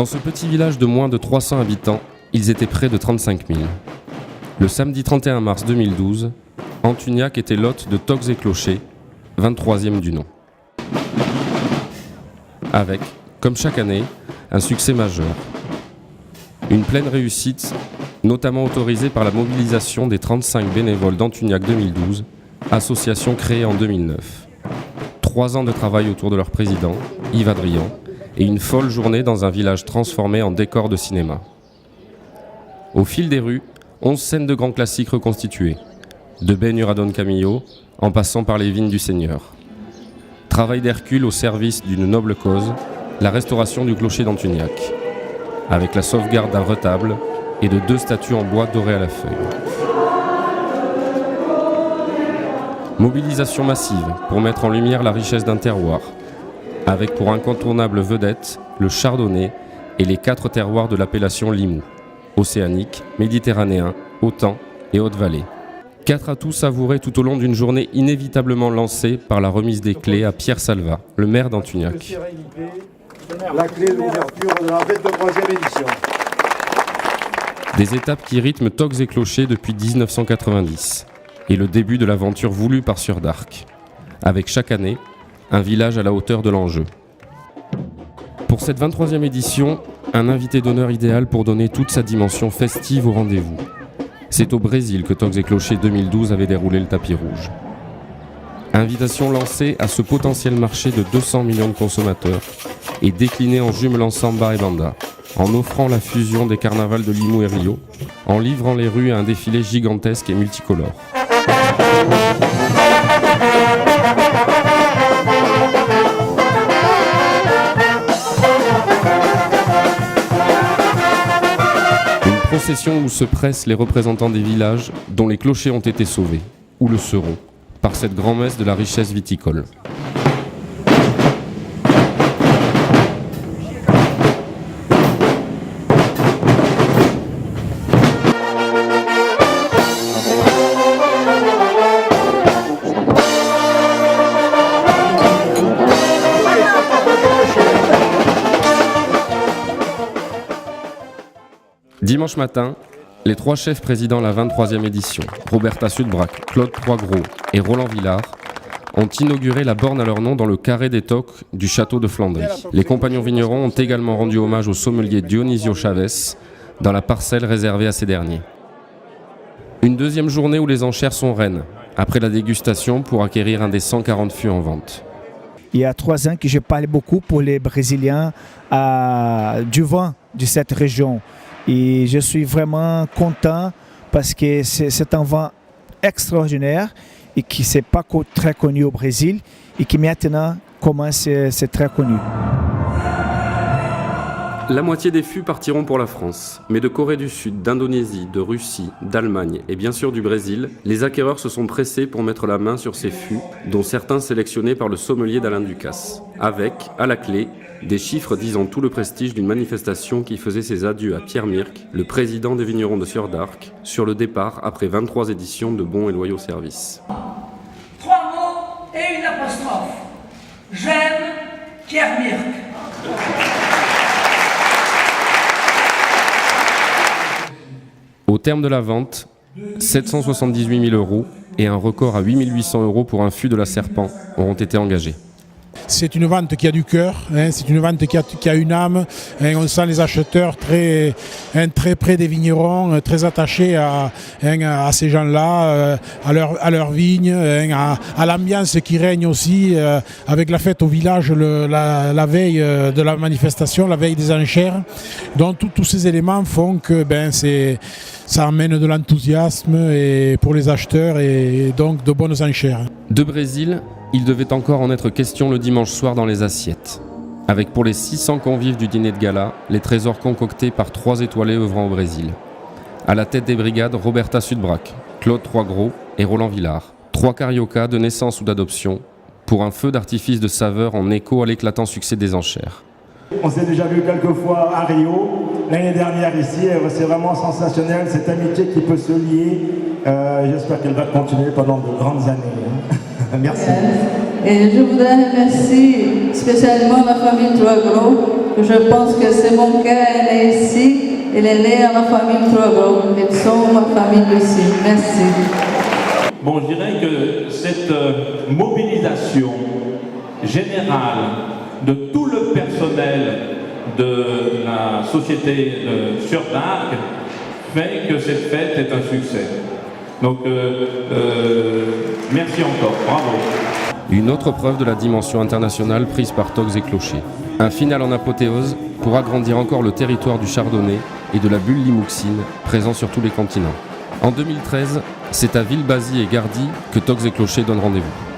Dans ce petit village de moins de 300 habitants, ils étaient près de 35 000. Le samedi 31 mars 2012, Antuniac était l'hôte de Tocs et Clochers, 23e du nom. Avec, comme chaque année, un succès majeur. Une pleine réussite, notamment autorisée par la mobilisation des 35 bénévoles d'Antuniac 2012, association créée en 2009. 3 ans de travail autour de leur président, Yves Adrian, et une folle journée dans un village transformé en décor de cinéma. Au fil des rues, 11 scènes de grands classiques reconstituées, de Ben Huradon Camillo, en passant par les vignes du Seigneur. Travail d'Hercule au service d'une noble cause, la restauration du clocher d'Antuniac, avec la sauvegarde d'un retable et de 2 statues en bois dorées à la feuille. Mobilisation massive pour mettre en lumière la richesse d'un terroir, avec pour incontournable vedette le chardonnay et les 4 terroirs de l'appellation Limoux, océanique, méditerranéen, Autan et Haute-Vallée. 4 atouts savourés tout au long d'une journée inévitablement lancée par la remise des clés à Pierre Salva, le maire d'Antuniac. La clé de l'ouverture de la 23e édition. Des étapes qui rythment Tocs et Clochers depuis 1990 et le début de l'aventure voulue par Sieur d'Arc, avec chaque année un village à la hauteur de l'enjeu. Pour cette 23e édition, un invité d'honneur idéal pour donner toute sa dimension festive au rendez-vous. C'est au Brésil que Tocs et Clochers 2012 avait déroulé le tapis rouge. Invitation lancée à ce potentiel marché de 200 millions de consommateurs et déclinée en jumelant samba et banda, en offrant la fusion des carnavals de Limoux et Rio, en livrant les rues à un défilé gigantesque et multicolore. Une procession où se pressent les représentants des villages dont les clochers ont été sauvés, ou le seront, par cette grand-messe de la richesse viticole. Dimanche matin, les 3 chefs présidant la 23e édition, Roberta Sudbrac, Claude Troisgros et Roland Villard, ont inauguré la borne à leur nom dans le carré des Tocs du château de Flandry. Les compagnons vignerons ont également rendu hommage au sommelier Dionisio Chavez dans la parcelle réservée à ces derniers. Une deuxième journée où les enchères sont reines, après la dégustation pour acquérir un des 140 fûts en vente. Il y a 3 ans que je parle beaucoup pour les Brésiliens du vin de cette région. Et je suis vraiment content parce que c'est un vin extraordinaire et qui n'est pas très connu au Brésil et qui maintenant commence à être très connu. La moitié des fûts partiront pour la France, mais de Corée du Sud, d'Indonésie, de Russie, d'Allemagne et bien sûr du Brésil, les acquéreurs se sont pressés pour mettre la main sur ces fûts, dont certains sélectionnés par le sommelier d'Alain Ducasse, avec, à la clé, des chiffres disant tout le prestige d'une manifestation qui faisait ses adieux à Pierre Mirc, le président des vignerons de Sieur d'Arc, sur le départ après 23 éditions de bons et loyaux services. 3 mots et une apostrophe. J'aime Pierre Mirc. Au terme de la vente, 778 000 € et un record à 8 800 € pour un fût de la Serpent auront été engagés. C'est une vente qui a du cœur, c'est une vente qui a une âme. On sent les acheteurs très près des vignerons, très attachés à ces gens-là, à leur vigne, à l'ambiance qui règne aussi avec la fête au village la veille de la manifestation, la veille des enchères. Donc tous ces éléments font que ça amène de l'enthousiasme et pour les acheteurs et donc de bonnes enchères. De Brésil, il devait encore en être question le dimanche soir dans les assiettes, avec pour les 600 convives du dîner de gala, les trésors concoctés par 3 étoilés œuvrant au Brésil. À la tête des brigades, Roberta Sudbrac, Claude Troisgros et Roland Villard. 3 cariocas de naissance ou d'adoption, pour un feu d'artifice de saveur en écho à l'éclatant succès des enchères. On s'est déjà vu quelques fois à Rio, l'année dernière ici, c'est vraiment sensationnel, cette amitié qui peut se lier. J'espère qu'elle va continuer pendant de grandes années. Merci. Et je voudrais remercier spécialement la famille Troisgros Je pense que c'est mon cœur est né ici. Il est né à la famille Trogon. Ils sont ma famille ici. Merci. Bon, je dirais que cette mobilisation générale de tout le personnel de la société sur d'Arc fait que cette fête est un succès. Donc, merci encore. Bravo. Une autre preuve de la dimension internationale prise par Togs et Clocher. Un final en apothéose pour agrandir encore le territoire du chardonnay et de la bulle limouxine, présent sur tous les continents. En 2013, c'est à Villepasy et Gardy que Togs et Clocher donnent rendez-vous.